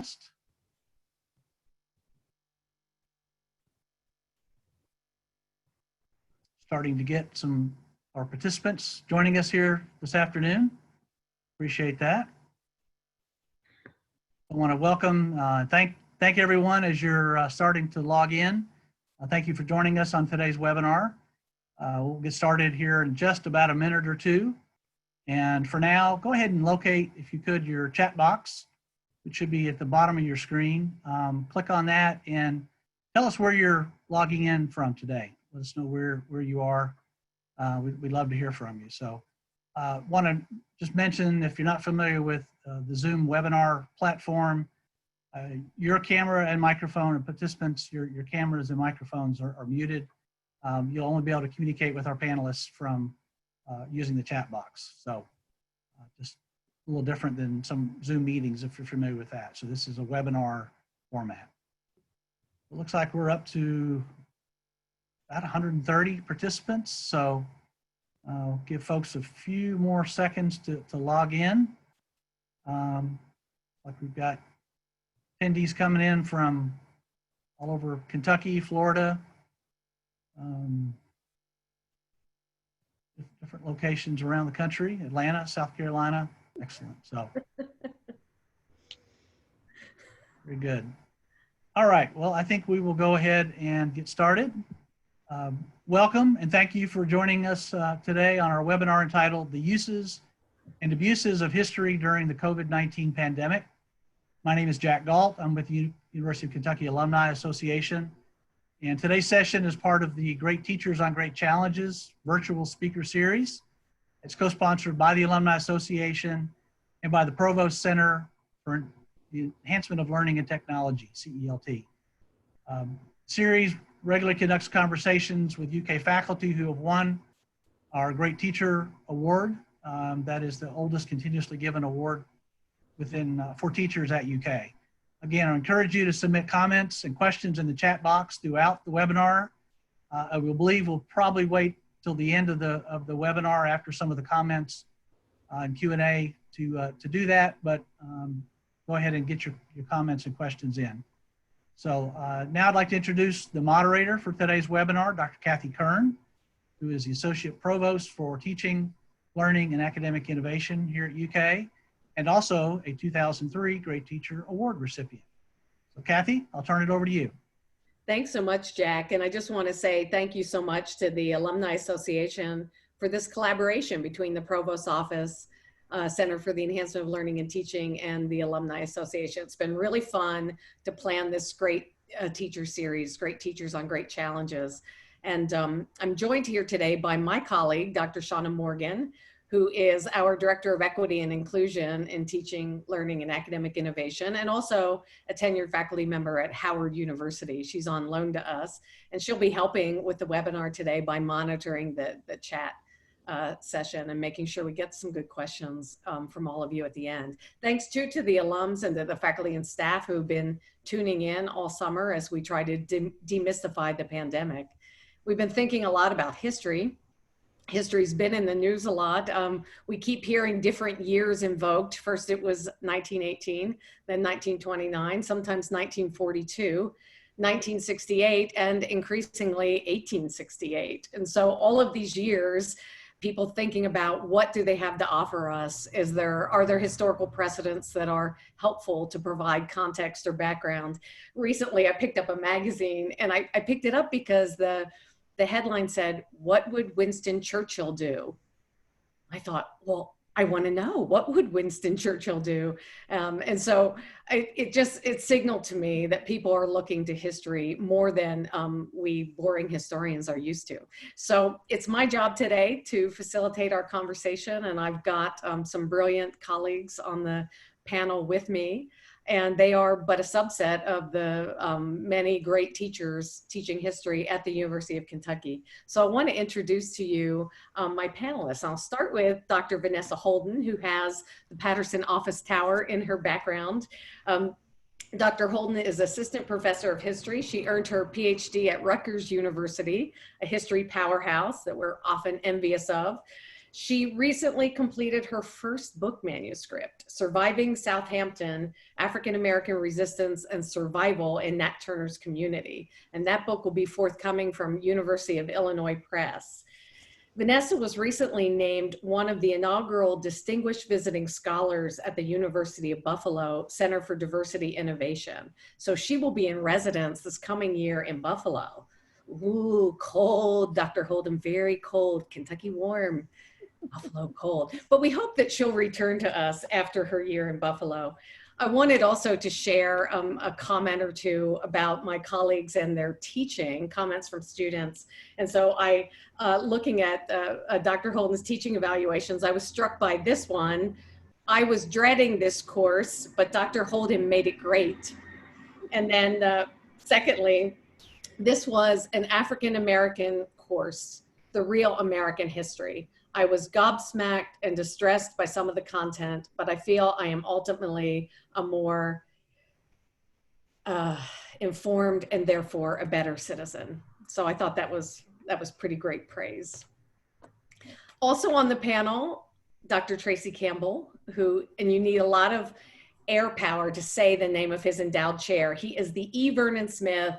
broadcast. Starting to get some our participants joining us here this afternoon. Appreciate that. I want to welcome, thank everyone as you're starting to log in. Thank you for joining us on today's webinar. We'll get started here in just about a minute or two. And for now, go ahead and locate, if you could, your chat box. It should be at the bottom of your screen. Click on that and tell us where you're logging in from today. Let us know where you are. We'd love to hear from you. So want to just mention, if you're not familiar with the Zoom webinar platform, your camera and microphone and participants, your cameras and microphones are muted. You'll only be able to communicate with our panelists from using the chat box. So just a little different than some Zoom meetings if you're familiar with that. So this is a webinar format. It looks like we're up to about 130 participants. So I'll give folks a few more seconds to log in. Like we've got attendees coming in from all over Kentucky, Florida, different locations around the country, Atlanta, South Carolina. Excellent. So very good. All right. Well, I think we will go ahead and get started. Welcome and thank you for joining us today on our webinar entitled The Uses and Abuses of History During the COVID-19 Pandemic. My name is Jack Gallt. I'm with the University of Kentucky Alumni Association. And today's session is part of the Great Teachers on Great Challenges virtual speaker series. It's co-sponsored by the Alumni Association and by the Provost Center for the Enhancement of Learning and Technology, CELT. Series regularly conducts conversations with UK faculty who have won our Great Teacher Award. That is the oldest continuously given award within for teachers at UK. Again, I encourage you to submit comments and questions in the chat box throughout the webinar. I believe we'll probably wait till the end of the webinar after some of the comments and Q&A to do that, but go ahead and get your comments and questions in. So now I'd like to introduce the moderator for today's webinar, Dr. Kathi Kern, who is the Associate Provost for Teaching, Learning, and Academic Innovation here at UK, and also a 2003 Great Teacher Award recipient. So Kathi, I'll turn it over to you. Thanks so much, Jack. And I just want to say thank you so much to the Alumni Association for this collaboration between the Provost Office, Center for the Enhancement of Learning and Teaching, and the Alumni Association. It's been really fun to plan this great teacher series, Great Teachers on Great Challenges. And I'm joined here today by my colleague, Dr. Shauna Morgan, who is our Director of Equity and Inclusion in Teaching, Learning, and Academic Innovation, and also a tenured faculty member at Howard University. She's on loan to us, and she'll be helping with the webinar today by monitoring the chat session and making sure we get some good questions from all of you at the end. Thanks too to the alums and to the faculty and staff who've been tuning in all summer as we try to demystify the pandemic. We've been thinking a lot about history. History's been in the news a lot. We keep hearing different years invoked. First it was 1918, then 1929, sometimes 1942, 1968, and increasingly 1868. And so all of these years, people thinking about what do they have to offer us? Are there historical precedents that are helpful to provide context or background? Recently, I picked up a magazine, and I picked it up because the headline said, "What would Winston Churchill do?" I thought, well, I want to know, what would Winston Churchill do? And so it signaled to me that people are looking to history more than we boring historians are used to. So it's my job today to facilitate our conversation, and I've got some brilliant colleagues on the panel with me. And they are but a subset of the many great teachers teaching history at the University of Kentucky. So I want to introduce to you my panelists. I'll start with Dr. Vanessa Holden, who has the Patterson Office Tower in her background. Dr. Holden is Assistant Professor of History. She earned her PhD at Rutgers University, a history powerhouse that we're often envious of. She recently completed her first book manuscript, Surviving Southampton, African-American Resistance and Survival in Nat Turner's Community. And that book will be forthcoming from University of Illinois Press. Vanessa was recently named one of the inaugural Distinguished Visiting Scholars at the University of Buffalo Center for Diversity Innovation. So she will be in residence this coming year in Buffalo. Ooh, cold, Dr. Holden, very cold. Kentucky warm, Buffalo cold. But we hope that she'll return to us after her year in Buffalo. I wanted also to share a comment or two about my colleagues and their teaching, comments from students. And so looking at Dr. Holden's teaching evaluations, I was struck by this one. I was dreading this course, but Dr. Holden made it great. And then secondly, this was an African-American course, the real American history. I was gobsmacked and distressed by some of the content, but I feel I am ultimately a more informed and therefore a better citizen. So I thought that was pretty great praise. Also on the panel, Dr. Tracy Campbell, who, and you need a lot of air power to say the name of his endowed chair. He is the E. Vernon Smith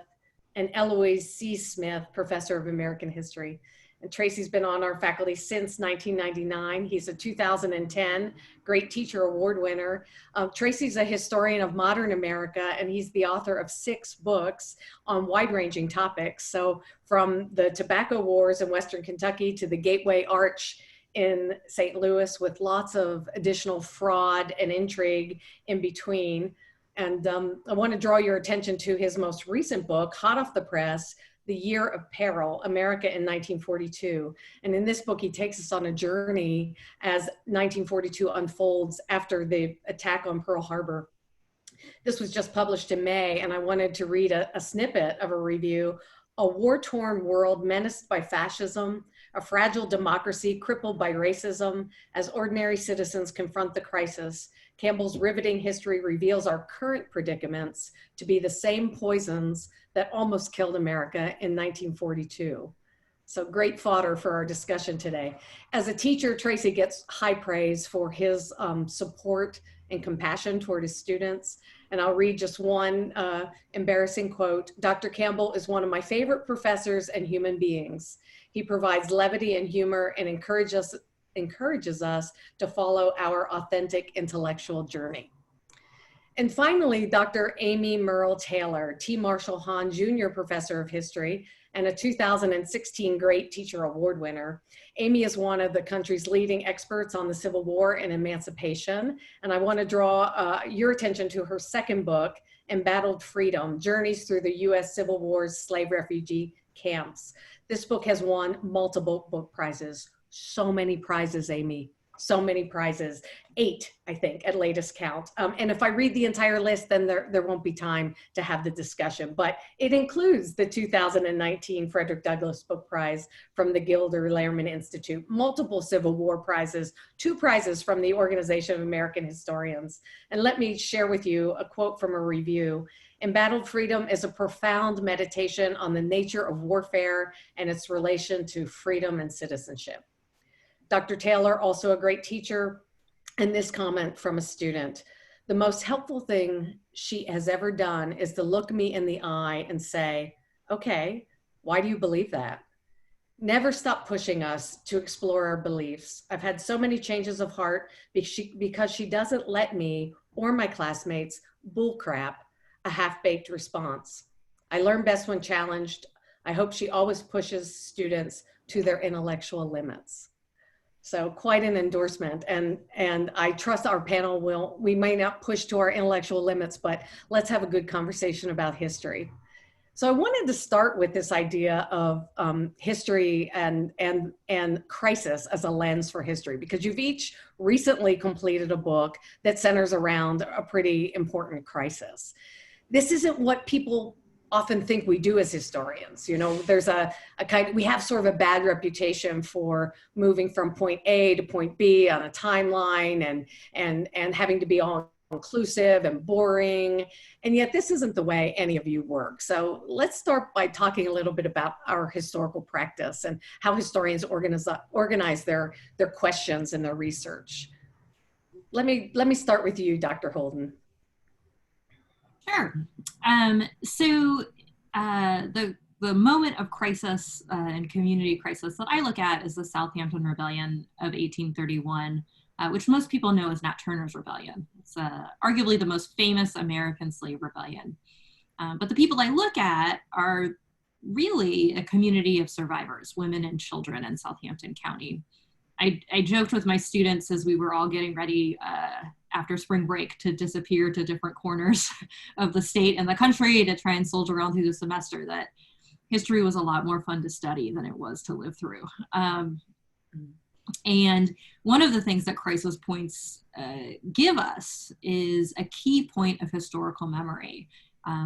and Eloise C. Smith Professor of American History. And Tracy's been on our faculty since 1999. He's a 2010 Great Teacher Award winner. Tracy's a historian of modern America, and he's the author of 6 books on wide-ranging topics. So from the tobacco wars in Western Kentucky to the Gateway Arch in St. Louis, with lots of additional fraud and intrigue in between. And I want to draw your attention to his most recent book, hot off the press, The Year of Peril, America in 1942. And in this book, he takes us on a journey as 1942 unfolds after the attack on Pearl Harbor. This was just published in May, and I wanted to read a snippet of a review. A war-torn world menaced by fascism, a fragile democracy crippled by racism, as ordinary citizens confront the crisis. Campbell's riveting history reveals our current predicaments to be the same poisons that almost killed America in 1942. So great fodder for our discussion today. As a teacher, Tracy gets high praise for his support and compassion toward his students. And I'll read just one embarrassing quote. Dr. Campbell is one of my favorite professors and human beings. He provides levity and humor and encourages us to follow our authentic intellectual journey. And finally, Dr. Amy Murrell Taylor, T. Marshall Hahn Jr. Professor of History and a 2016 Great Teacher Award winner. Amy is one of the country's leading experts on the Civil War and emancipation. And I want to draw your attention to her second book, Embattled Freedom, Journeys Through the U.S. Civil War's Slave Refugee Camps. This book has won multiple book prizes. So many prizes, Amy. So many prizes, 8, I think, at latest count. And if I read the entire list, then there won't be time to have the discussion, but it includes the 2019 Frederick Douglass Book Prize from the Gilder Lehrman Institute, multiple Civil War prizes, 2 prizes from the Organization of American Historians. And let me share with you a quote from a review. Embattled Freedom is a profound meditation on the nature of warfare and its relation to freedom and citizenship. Dr. Taylor, also a great teacher, and this comment from a student. The most helpful thing she has ever done is to look me in the eye and say, okay, why do you believe that? Never stop pushing us to explore our beliefs. I've had so many changes of heart because she doesn't let me or my classmates bullcrap a half-baked response. I learn best when challenged. I hope she always pushes students to their intellectual limits. So quite an endorsement, and I trust our panel we may not push to our intellectual limits, but let's have a good conversation about history. So I wanted to start with this idea of history and crisis as a lens for history, because you've each recently completed a book that centers around a pretty important crisis. This isn't what people often think we do as historians. You know, there's we have sort of a bad reputation for moving from point A to point B on a timeline and having to be all inclusive and boring, and yet this isn't the way any of you work. So let's start by talking a little bit about our historical practice and how historians organize their questions and their research. Let me start with you, Dr. Holden. Sure. The moment of crisis and community crisis that I look at is the Southampton Rebellion of 1831, which most people know as Nat Turner's Rebellion. It's arguably the most famous American slave rebellion. But the people I look at are really a community of survivors, women and children in Southampton County. I joked with my students as we were all getting ready after spring break to disappear to different corners of the state and the country to try and soldier around through the semester that history was a lot more fun to study than it was to live through. And one of the things that crisis points give us is a key point of historical memory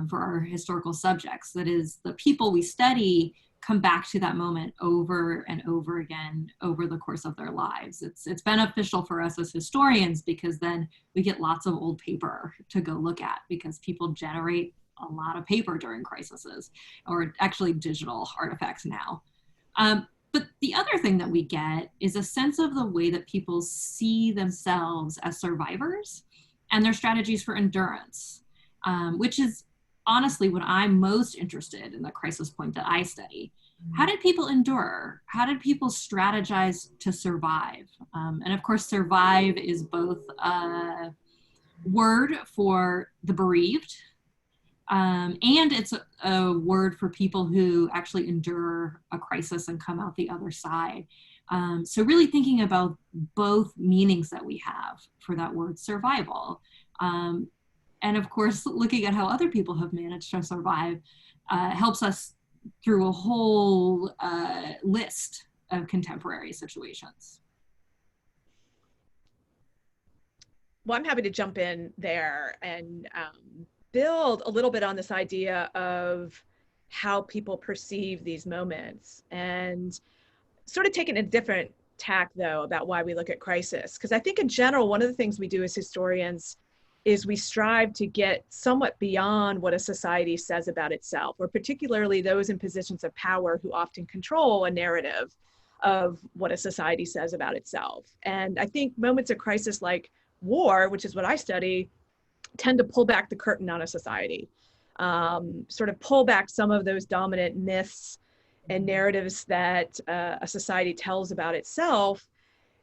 for our historical subjects. That is, the people we study come back to that moment over and over again over the course of their lives. It's beneficial for us as historians because then we get lots of old paper to go look at, because people generate a lot of paper during crises, or actually digital artifacts now. But the other thing that we get is a sense of the way that people see themselves as survivors and their strategies for endurance, which is honestly what I'm most interested in the crisis point that I study. How did people endure? How did people strategize to survive? And of course, survive is both a word for the bereaved, and it's a word for people who actually endure a crisis and come out the other side. So really thinking about both meanings that we have for that word survival. And of course, looking at how other people have managed to survive helps us through a whole list of contemporary situations. Well, I'm happy to jump in there and build a little bit on this idea of how people perceive these moments, and sort of taking a different tack, though, about why we look at crisis. Because I think in general, one of the things we do as historians is we strive to get somewhat beyond what a society says about itself, or particularly those in positions of power who often control a narrative of what a society says about itself. And I think moments of crisis like war, which is what I study, tend to pull back the curtain on a society, sort of pull back some of those dominant myths and narratives that a society tells about itself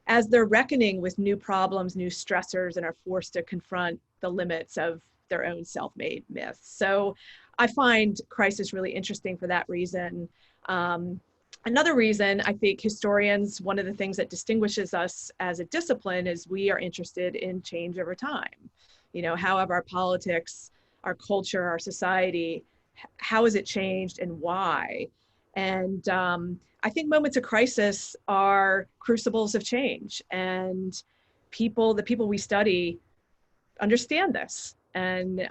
as they're reckoning with new problems, new stressors, and are forced to confront the limits of their own self-made myths. So I find crisis really interesting for that reason. Another reason, I think historians, one of the things that distinguishes us as a discipline is we are interested in change over time. You know, how have our politics, our culture, our society, how has it changed and why? And I think moments of crisis are crucibles of change, and the people we study understand this. And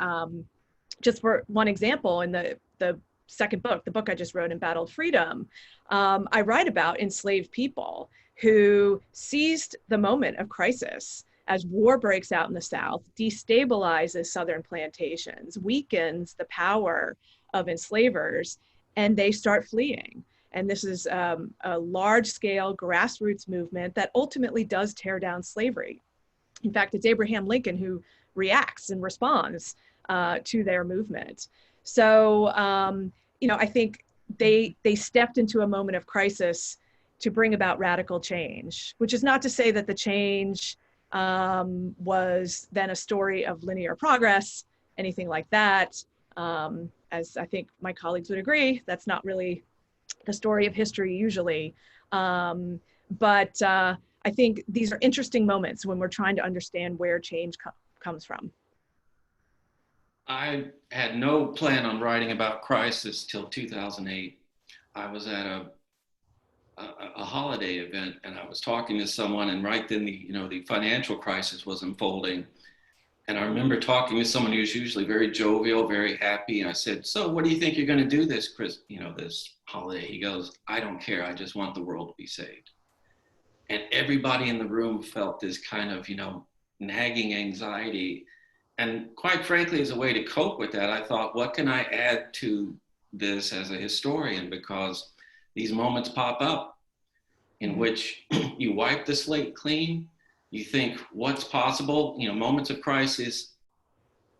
just for one example, in the second book, the book I just wrote, In Battle of Freedom, I write about enslaved people who seized the moment of crisis as war breaks out in the South, destabilizes Southern plantations, weakens the power of enslavers, and they start fleeing. And this is a large-scale grassroots movement that ultimately does tear down slavery. In fact, it's Abraham Lincoln who reacts and responds to their movement. So, you know, I think they stepped into a moment of crisis to bring about radical change, which is not to say that the change was then a story of linear progress, anything like that. As I think my colleagues would agree, that's not really the story of history usually. But I think these are interesting moments when we're trying to understand where change comes from. I had no plan on writing about crisis till 2008. I was at a holiday event, and I was talking to someone, and right then the financial crisis was unfolding. And I remember talking to someone who's usually very jovial, very happy. And I said, "So what do you think you're going to do this holiday?" He goes, "I don't care. I just want the world to be saved." And everybody in the room felt this kind of, nagging anxiety And quite frankly, as a way to cope with that, I thought, what can I add to this as a historian? Because these moments pop up in which you wipe the slate clean, you think what's possible, moments of crisis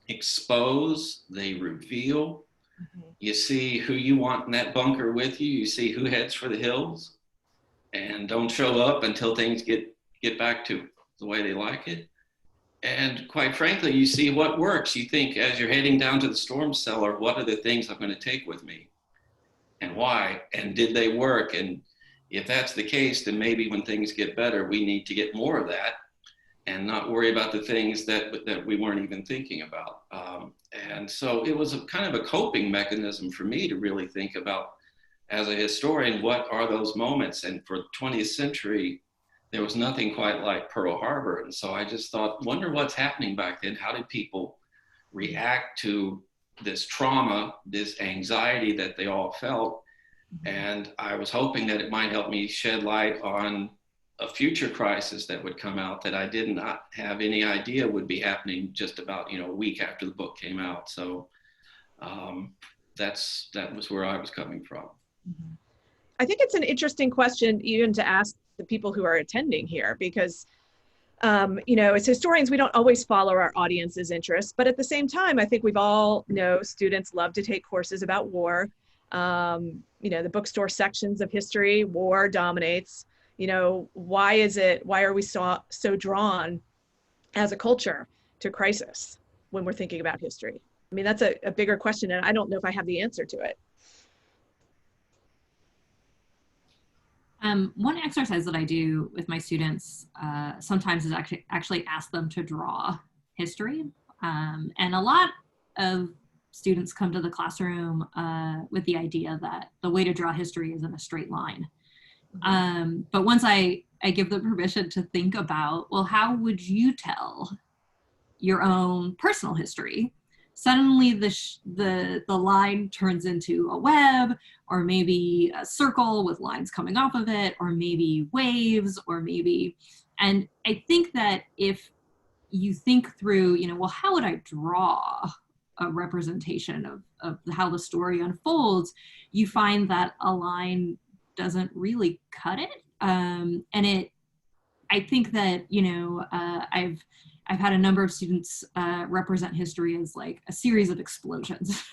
expose, they reveal. You see who you want in that bunker with you, you see who heads for the hills and don't show up until things get back to the way they like it. And quite frankly, you see what works. You think as you're heading down to the storm cellar, what are the things I'm going to take with me? And why? And did they work? And if that's the case, then maybe when things get better, we need to get more of that and not worry about the things that we weren't even thinking about. And so it was a kind of a coping mechanism for me to really think about, as a historian, what are those moments? And for the 20th century, there was nothing quite like Pearl Harbor. And so I just thought, wonder what's happening back then. How did people react to this trauma, this anxiety that they all felt? And I was hoping that it might help me shed light on a future crisis that would come out that I did not have any idea would be happening just about, a week after the book came out. So that was where I was coming from. I think it's an interesting question even to ask the people who are attending here, because as historians, we don't always follow our audience's interests, but at the same time, I think we've all know students love to take courses about war. The bookstore sections of history, war dominates. Why are we so drawn as a culture to crisis when we're thinking about history? I mean, that's a bigger question, and I don't know if I have the answer to it. One exercise that I do with my students sometimes is actually ask them to draw history. And a lot of students come to the classroom with the idea that the way to draw history is in a straight line. But once I give them permission to think about, well, how would you tell your own personal history? Suddenly the line turns into a web, or maybe a circle with lines coming off of it, or maybe waves, and I think that if you think through, well, how would I draw a representation of how the story unfolds, you find that a line doesn't really cut it. I think that, I've had a number of students represent history as like a series of explosions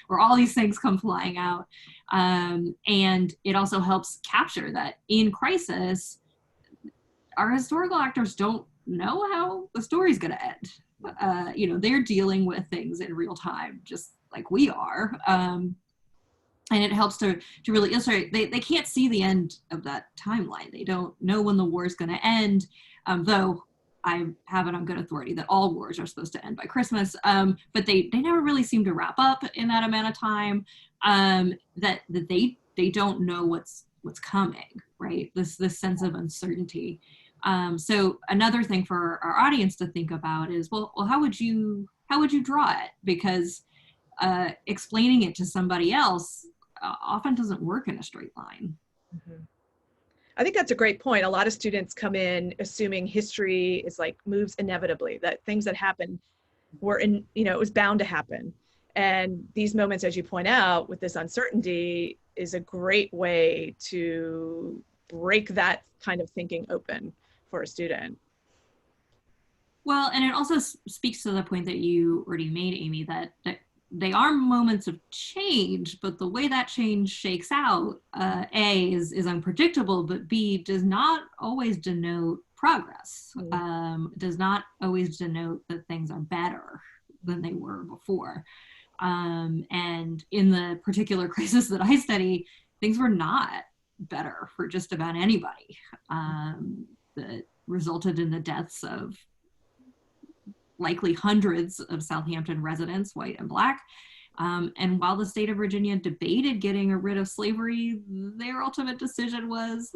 where all these things come flying out. And it also helps capture that in crisis, our historical actors don't know how the story's gonna end. They're dealing with things in real time, just like we are. And it helps to really illustrate, they can't see the end of that timeline. They don't know when the war is gonna end, though I have it on good authority that all wars are supposed to end by Christmas, but they never really seem to wrap up in that amount of time, that they don't know what's coming, right? This sense of uncertainty. So another thing for our audience to think about is, well, how would you draw it? Because explaining it to somebody else often doesn't work in a straight line. Mm-hmm. I think that's a great point. A lot of students come in assuming history is like moves inevitably, that things that happen were it was bound to happen. And these moments, as you point out, with this uncertainty is a great way to break that kind of thinking open for a student. Well, and it also speaks to the point that you already made, Amy, that they are moments of change, but the way that change shakes out, A, is unpredictable, but B, does not always denote progress, does not always denote that things are better than they were before. And in the particular crisis that I study, things were not better for just about anybody. That resulted in the deaths of likely hundreds of Southampton residents, white and black. And while the state of Virginia debated getting rid of slavery, their ultimate decision was,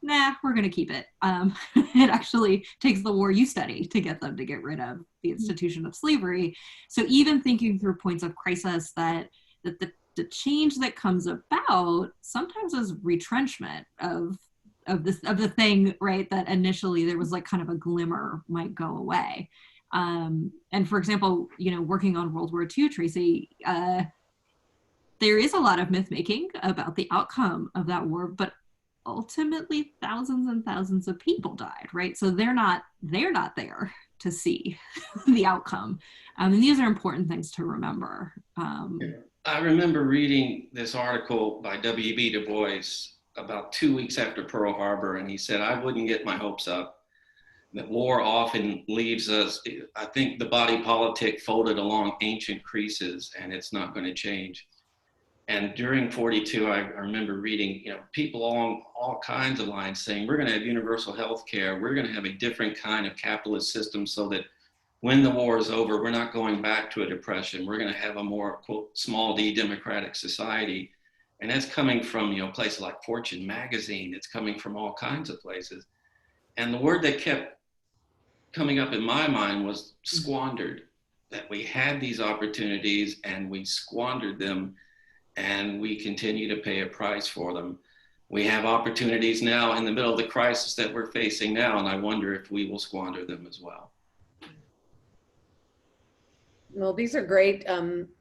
nah, we're gonna keep it. It actually takes the war you study to get them to get rid of the institution of slavery. So even thinking through points of crisis that the change that comes about sometimes is retrenchment of the thing, right, that initially there was like kind of a glimmer might go away. And for example, working on World War II, Tracy, there is a lot of myth making about the outcome of that war, but ultimately thousands and thousands of people died, right? So they're not there to see the outcome. And these are important things to remember. I remember reading this article by W.B. Du Bois about 2 weeks after Pearl Harbor, and he said, I wouldn't get my hopes up. That war often leaves us, I think the body politic folded along ancient creases, and it's not going to change. And during 42, I remember reading, people along all kinds of lines saying, we're going to have universal health care. We're going to have a different kind of capitalist system so that when the war is over, we're not going back to a depression. We're going to have a more, quote, small d democratic society. And that's coming from, places like Fortune magazine. It's coming from all kinds of places. And the word that kept coming up in my mind was squandered, that we had these opportunities and we squandered them, and we continue to pay a price for them. We have opportunities now in the middle of the crisis that we're facing now, and I wonder if we will squander them as well. Well, these are great,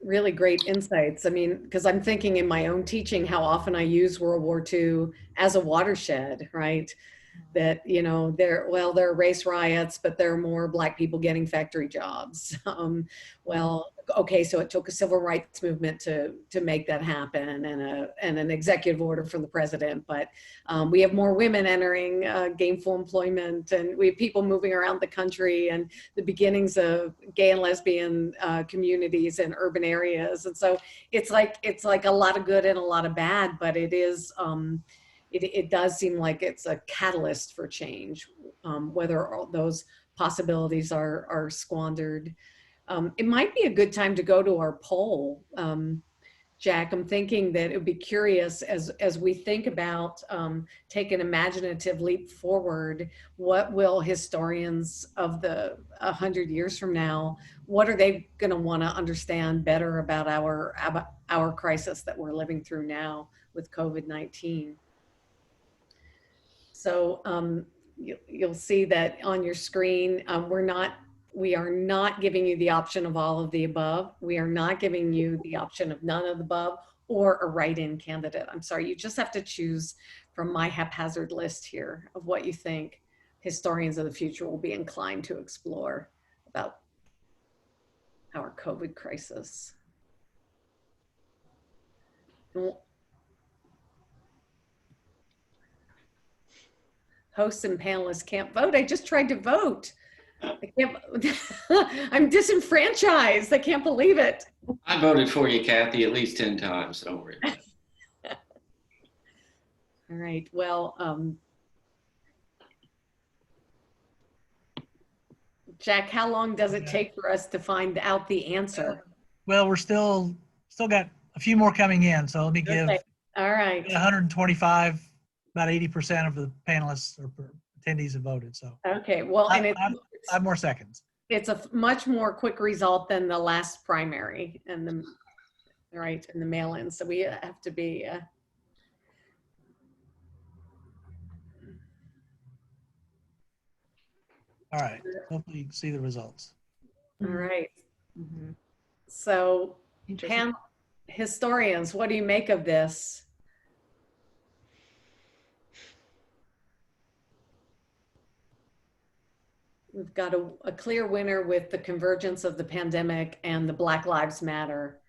really great insights. I mean, because I'm thinking in my own teaching how often I use World War II as a watershed, right? That, there are race riots, but there are more Black people getting factory jobs. Okay, so it took a civil rights movement to make that happen, and an executive order from the president. But we have more women entering gainful employment, and we have people moving around the country, and the beginnings of gay and lesbian communities in urban areas. And so it's like a lot of good and a lot of bad, but it is. It does seem like it's a catalyst for change, whether all those possibilities are squandered. It might be a good time to go to our poll. Jack, I'm thinking that it would be curious as we think about take an imaginative leap forward, what will historians of 100 years from now, what are they going to want to understand better about our crisis that we're living through now with COVID-19? So you'll see that on your screen, we are not giving you the option of all of the above. We are not giving you the option of none of the above or a write-in candidate. I'm sorry, you just have to choose from my haphazard list here of what you think historians of the future will be inclined to explore about our COVID crisis. Hosts and panelists can't vote. I just tried to vote. I'm disenfranchised. I can't believe it. I voted for you, Kathy, at least 10 times. Don't worry about it. All right. Well, Jack, how long does it take for us to find out the answer? Well, we're still got a few more coming in, so let me give. Okay. All right. 125. About 80% of the panelists or attendees have voted. So okay, well, and it's 5 more seconds. It's a much more quick result than the last primary and the mail-in. So we have to be. All right. Hopefully you can see the results. All right. Mm-hmm. So, historians, what do you make of this? We've got a clear winner with the convergence of the pandemic and the Black Lives Matter.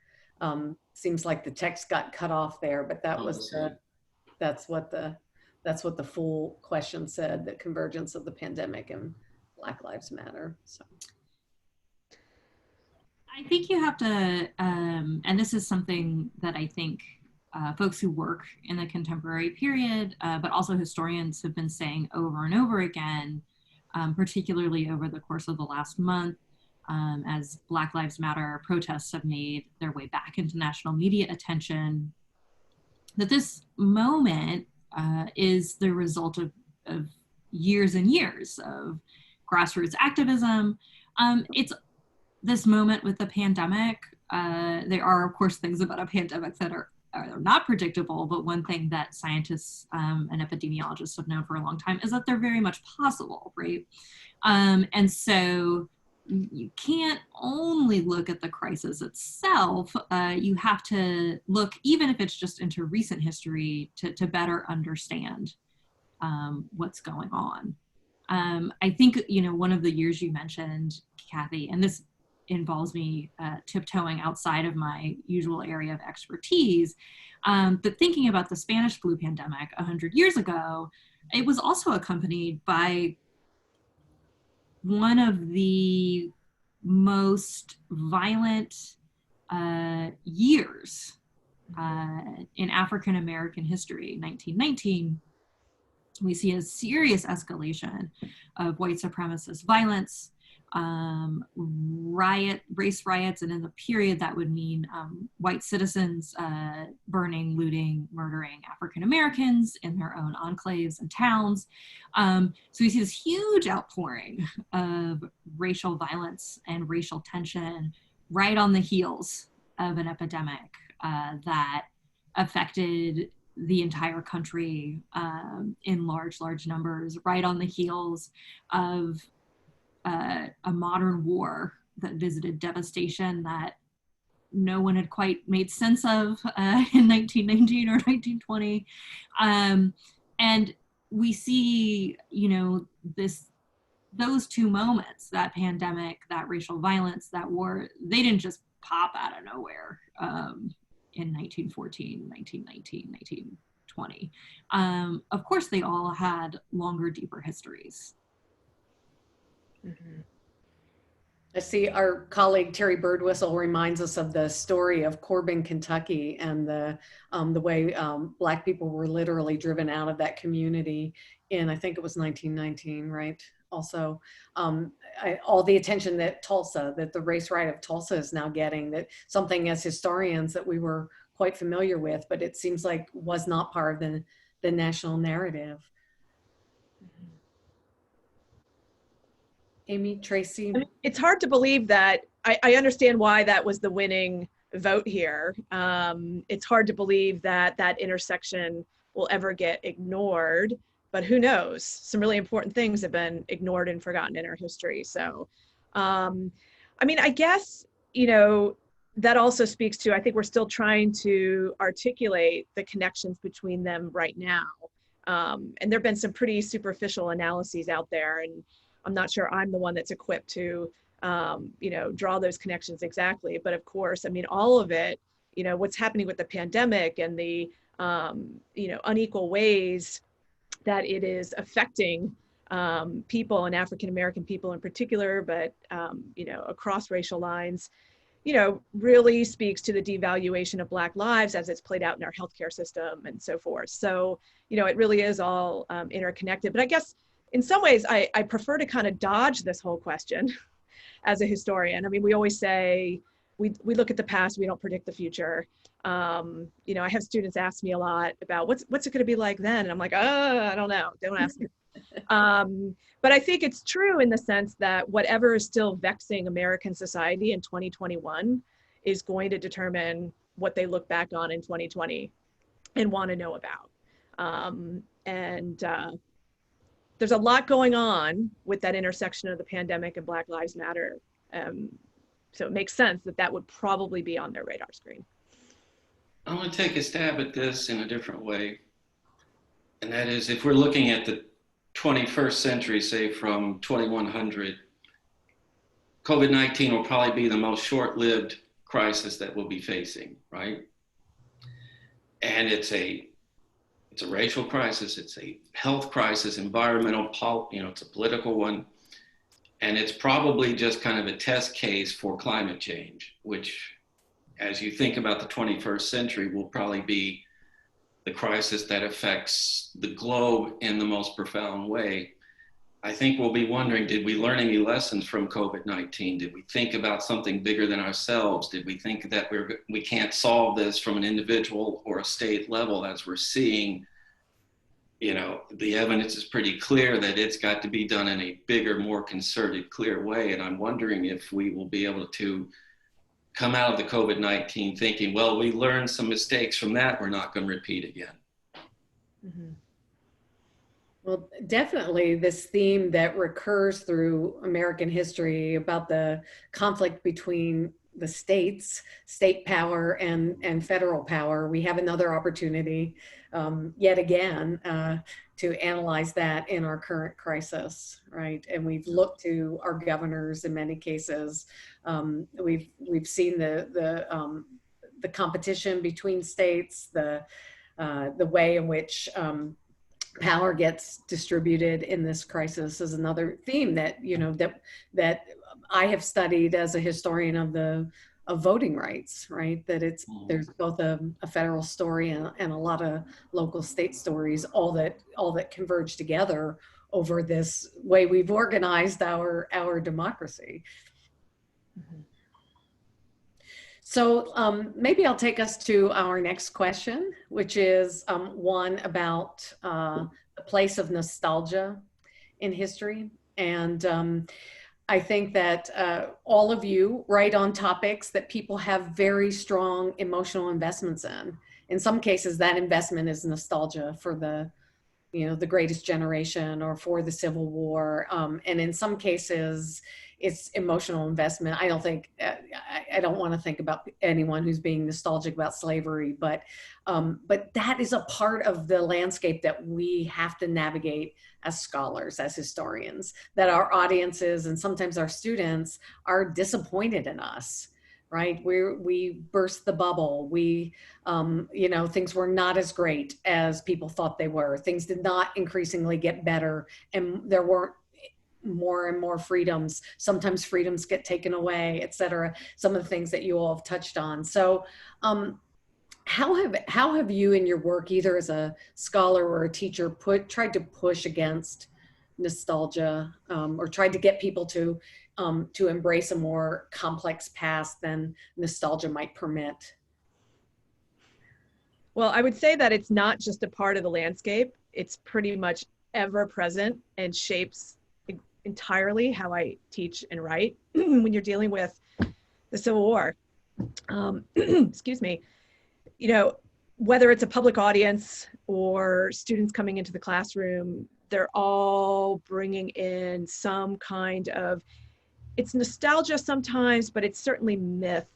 Seems like the text got cut off there, but that's what the full question said, the convergence of the pandemic and Black Lives Matter. So I think you have to, and this is something that I think folks who work in the contemporary period, but also historians have been saying over and over again, particularly over the course of the last month, as Black Lives Matter protests have made their way back into national media attention, that this moment is the result of years and years of grassroots activism. It's this moment with the pandemic. There are, of course, things about a pandemic that are not predictable, but one thing that scientists and epidemiologists have known for a long time is that they're very much possible, right? And so you can't only look at the crisis itself. You have to look, even if it's just into recent history, to better understand what's going on. I think, one of the years you mentioned, Kathi, and this involves me tiptoeing outside of my usual area of expertise, but thinking about the Spanish flu pandemic 100 years ago, it was also accompanied by one of the most violent years in African American history. 1919, we see a serious escalation of white supremacist violence, race riots, and in the period that would mean white citizens burning, looting, murdering African Americans in their own enclaves and towns. So we see this huge outpouring of racial violence and racial tension right on the heels of an epidemic that affected the entire country in large numbers, right on the heels of a modern war that visited devastation that no one had quite made sense of in 1919 or 1920. And we see, those two moments, that pandemic, that racial violence, that war, they didn't just pop out of nowhere in 1914, 1919, 1920. Of course, they all had longer, deeper histories. Mm-hmm. I see our colleague Terry Birdwhistle reminds us of the story of Corbin, Kentucky, and the way Black people were literally driven out of that community in, I think it was 1919, right? Also, all the attention that the race riot of Tulsa is now getting, that something as historians that we were quite familiar with, but it seems like was not part of the national narrative. Amy, Tracy? I mean, it's hard to believe that. I understand why that was the winning vote here. It's hard to believe that intersection will ever get ignored, but who knows? Some really important things have been ignored and forgotten in our history. So, I mean, I guess, that also speaks to, I think we're still trying to articulate the connections between them right now. And there've been some pretty superficial analyses out there, and I'm not sure I'm the one that's equipped to, draw those connections exactly. But of course, I mean, all of it, what's happening with the pandemic and the, unequal ways that it is affecting people, and African-American people in particular, but, across racial lines, really speaks to the devaluation of Black lives as it's played out in our healthcare system and so forth. So, it really is all interconnected. But I guess, in some ways, I prefer to kind of dodge this whole question as a historian. I mean, we always say, we look at the past, we don't predict the future. I have students ask me a lot about what's it going to be like then? And I'm like, I don't know, don't ask me. But I think it's true in the sense that whatever is still vexing American society in 2021 is going to determine what they look back on in 2020 and want to know about. There's a lot going on with that intersection of the pandemic and Black Lives Matter. So it makes sense that would probably be on their radar screen. I want to take a stab at this in a different way. And that is, if we're looking at the 21st century, say from 2100, COVID-19 will probably be the most short-lived crisis that we'll be facing, right? And it's a racial crisis, it's a health crisis, environmental, it's a political one. And it's probably just kind of a test case for climate change, which, as you think about the 21st century, will probably be the crisis that affects the globe in the most profound way. I think we'll be wondering, did we learn any lessons from COVID-19? Did we think about something bigger than ourselves? Did we think that we can't solve this from an individual or a state level, as we're seeing? The evidence is pretty clear that it's got to be done in a bigger, more concerted, clear way. And I'm wondering if we will be able to come out of the COVID-19 thinking, well, we learned some mistakes from that, we're not going to repeat again. Mm-hmm. Well, definitely this theme that recurs through American history about the conflict between the states, state power and federal power. We have another opportunity yet again to analyze that in our current crisis, right? And we've looked to our governors in many cases. We've seen the competition between states, the way in which power gets distributed in this crisis is another theme that, you know, that I have studied as a historian of voting rights, right? That there's both a federal story and a lot of local state stories, all that converge together over this way we've organized our democracy. Mm-hmm. So maybe I'll take us to our next question, which is one about the place of nostalgia in history. And I think that all of you write on topics that people have very strong emotional investments in. In some cases, that investment is nostalgia for the greatest generation or for the Civil War. And in some cases, it's emotional investment. I don't want to think about anyone who's being nostalgic about slavery, but that is a part of the landscape that we have to navigate as scholars, as historians, that our audiences and sometimes our students are disappointed in us. Right? We burst the bubble. Things were not as great as people thought they were. Things did not increasingly get better, and there weren't more and more freedoms. Sometimes freedoms get taken away, et cetera. Some of the things that you all have touched on. So how have you in your work, either as a scholar or a teacher, tried to push against nostalgia or tried to get people to embrace a more complex past than nostalgia might permit? Well, I would say that it's not just a part of the landscape. It's pretty much ever present and shapes entirely how I teach and write when you're dealing with the Civil War. Excuse me. Whether it's a public audience or students coming into the classroom, they're all bringing in some kind of, it's nostalgia sometimes, but it's certainly myth.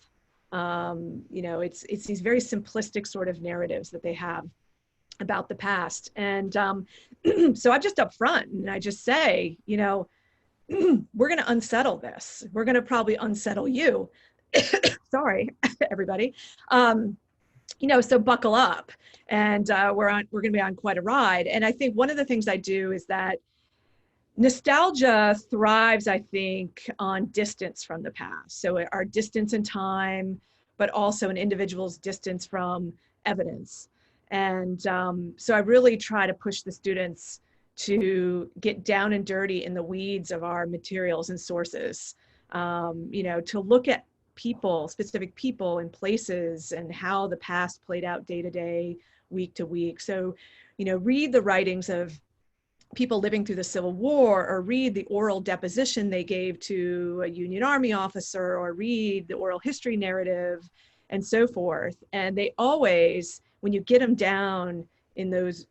It's these very simplistic sort of narratives that they have about the past. And so I'm just upfront and I just say, we're going to unsettle this. We're going to probably unsettle you. Sorry, everybody. So buckle up, and we're going to be on quite a ride. And I think one of the things I do is that nostalgia thrives, I think, on distance from the past. So our distance in time, but also an individual's distance from evidence. And so I really try to push the students to get down and dirty in the weeds of our materials and sources, to look at people, specific people and places and how the past played out day to day, week to week. So, read the writings of people living through the Civil War, or read the oral deposition they gave to a Union Army officer, or read the oral history narrative and so forth. And they always, when you get them down in those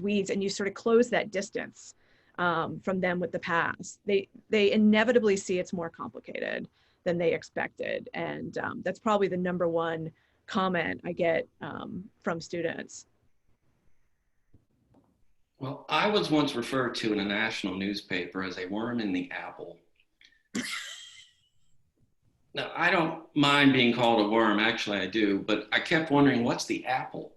weeds and you sort of close that distance from them with the past, they inevitably see it's more complicated than they expected. And that's probably the number one comment I get from students. Well, I was once referred to in a national newspaper as a worm in the apple. Now, I don't mind being called a worm, actually I do, but I kept wondering, what's the apple?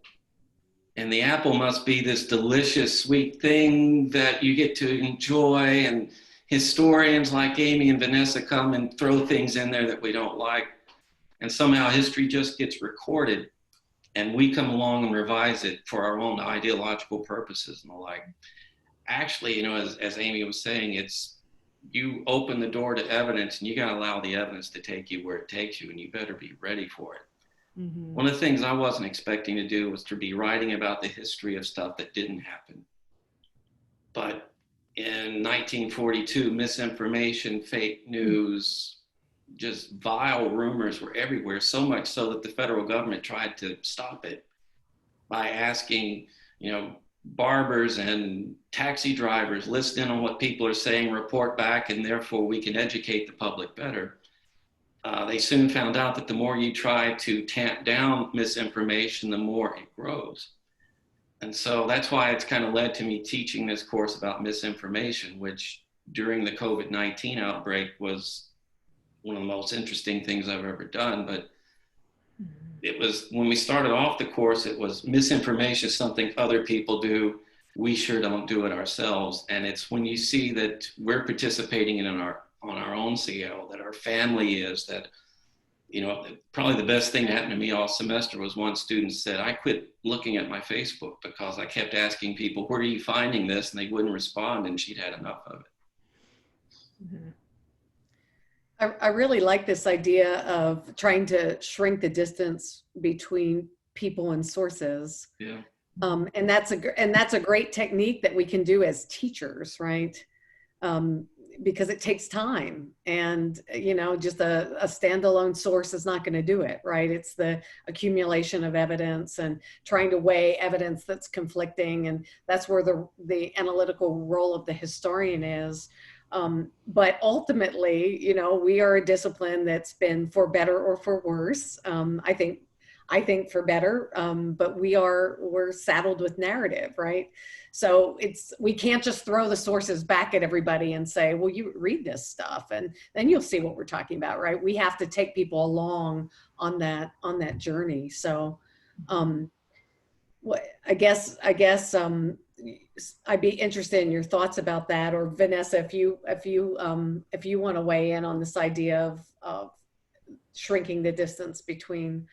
And the apple must be this delicious, sweet thing that you get to enjoy, and historians like Amy and Vanessa come and throw things in there that we don't like, and somehow history just gets recorded. And we come along and revise it for our own ideological purposes and the like. Actually, as Amy was saying, you open the door to evidence and you got to allow the evidence to take you where it takes you, and you better be ready for it. Mm-hmm. One of the things I wasn't expecting to do was to be writing about the history of stuff that didn't happen. But in 1942, misinformation, fake news, just vile rumors were everywhere, so much so that the federal government tried to stop it by asking, barbers and taxi drivers listen in on what people are saying, report back, and therefore we can educate the public better. They soon found out that the more you try to tamp down misinformation, the more it grows. And so that's why it's kind of led to me teaching this course about misinformation, which during the COVID-19 outbreak was one of the most interesting things I've ever done. But it was, when we started off the course, it was misinformation is something other people do. We sure don't do it ourselves. And it's when you see that we're participating in on our own CL, that our family is, that, you know, probably the best thing that happened to me all semester was one student said, I quit looking at my Facebook because I kept asking people, where are you finding this? And they wouldn't respond, and she'd had enough of it. Mm-hmm. I really like this idea of trying to shrink the distance between people and sources. Yeah. And that's a great technique that we can do as teachers, right? Because it takes time, and you know, just a standalone source is not going to do it, right? It's the accumulation of evidence and trying to weigh evidence that's conflicting, and that's where the analytical role of the historian is. But ultimately, you know, we are a discipline that's been, for better or for worse, I think for better, but we're saddled with narrative, right? So we can't just throw the sources back at everybody and say, well, you read this stuff and then you'll see what we're talking about, right? We have to take people along on that journey. So I guess I'd be interested in your thoughts about that, or Vanessa, if you want to weigh in on this idea of shrinking the distance between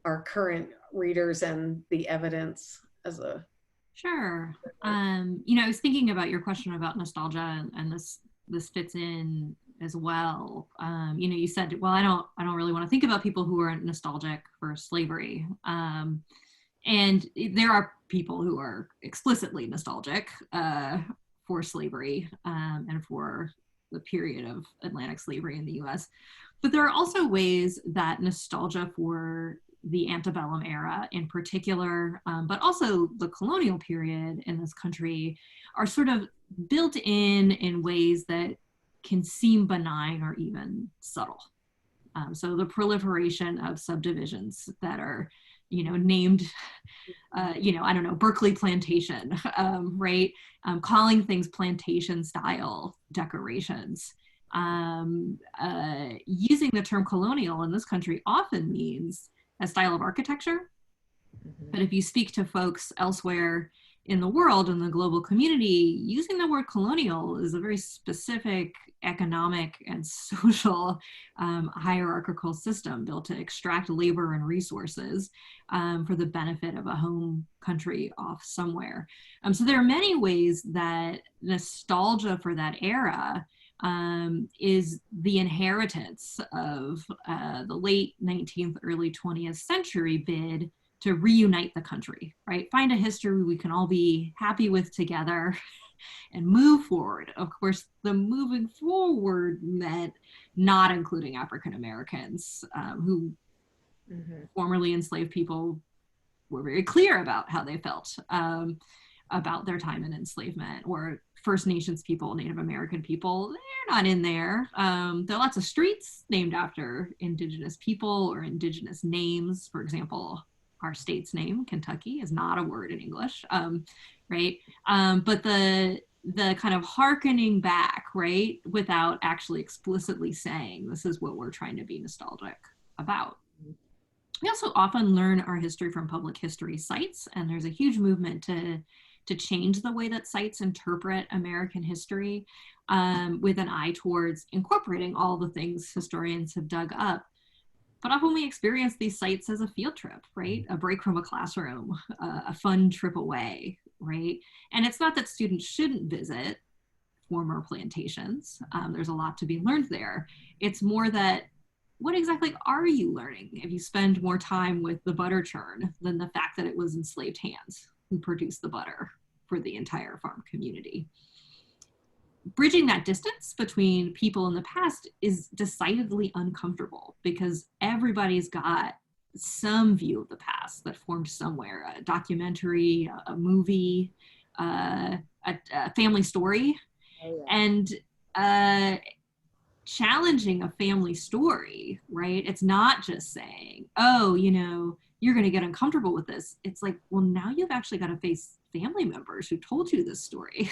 our current readers and the evidence as a. Sure. You know, I was thinking about your question about nostalgia, and this fits in as well. You know, you said, well, I don't really want to think about people who are nostalgic for slavery. And there are people who are explicitly nostalgic for slavery and for the period of Atlantic slavery in the US. But there are also ways that nostalgia for the antebellum era in particular, but also the colonial period in this country, are sort of built in ways that can seem benign or even subtle. So the proliferation of subdivisions that are, you know, named, you know, I don't know, Berkeley Plantation, right? Calling things plantation style decorations. Using the term colonial in this country often means a style of architecture. Mm-hmm. But if you speak to folks elsewhere in the world, in the global community, using the word colonial is a very specific economic and social hierarchical system built to extract labor and resources for the benefit of a home country off somewhere. So there are many ways that nostalgia for that era is the inheritance of the late 19th, early 20th century bid to reunite the country, right? Find a history we can all be happy with together and move forward. Of course, the moving forward meant not including African Americans who formerly enslaved people were very clear about how they felt about their time in enslavement, or First Nations people, Native American people, they're not in there. There are lots of streets named after Indigenous people or Indigenous names. For example, our state's name, Kentucky, is not a word in English, right? But the kind of hearkening back, right, without actually explicitly saying this is what we're trying to be nostalgic about. We also often learn our history from public history sites, and there's a huge movement to change the way that sites interpret American history with an eye towards incorporating all the things historians have dug up. But often we experience these sites as a field trip, right? A break from a classroom, a fun trip away, right? And it's not that students shouldn't visit former plantations. There's a lot to be learned there. It's more that, what exactly are you learning if you spend more time with the butter churn than the fact that it was enslaved hands who produced the butter for the entire farm community? Bridging that distance between people in the past is decidedly uncomfortable because everybody's got some view of the past that formed somewhere, a documentary, a movie, a family story. Oh, yeah. And challenging a family story, right? It's not just saying, oh, you're going to get uncomfortable with this. It's like, well, now you've actually got to face family members who told you this story.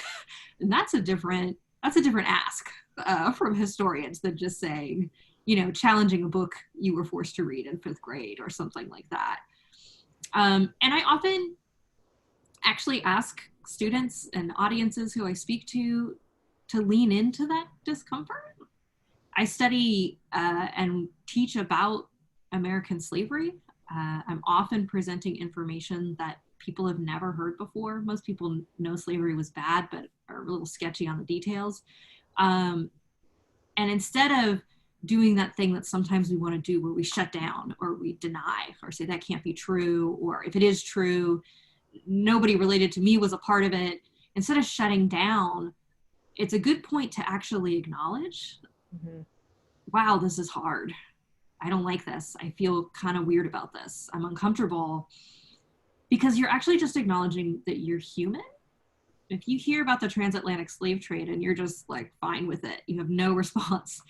And that's a different ask from historians than just saying, challenging a book you were forced to read in 5th grade or something like that. And I often actually ask students and audiences who I speak to lean into that discomfort. I study and teach about American slavery. I'm often presenting information that people have never heard before. Most people know slavery was bad, but are a little sketchy on the details. And instead of doing that thing that sometimes we want to do where we shut down or we deny or say that can't be true, or if it is true, nobody related to me was a part of it. Instead of shutting down, it's a good point to actually acknowledge, wow, this is hard. I don't like this. I feel kind of weird about this. I'm uncomfortable, because you're actually just acknowledging that you're human. If you hear about the transatlantic slave trade and you're just like fine with it, you have no response,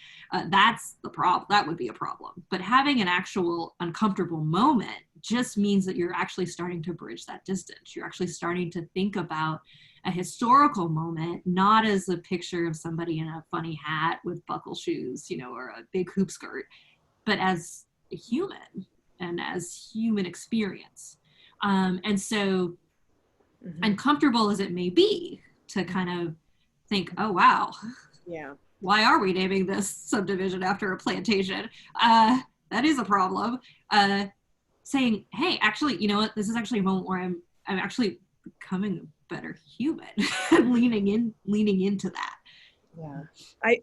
that's the problem. That would be a problem. But having an actual uncomfortable moment just means that you're actually starting to bridge that distance. You're actually starting to think about a historical moment, not as a picture of somebody in a funny hat with buckle shoes, or a big hoop skirt, but as a human and as human experience. And so uncomfortable as it may be to kind of think, oh, wow. Yeah. Why are we naming this subdivision after a plantation? That is a problem. Saying, hey, actually, you know what? This is actually a moment where I'm actually becoming a better human. leaning into that. Yeah,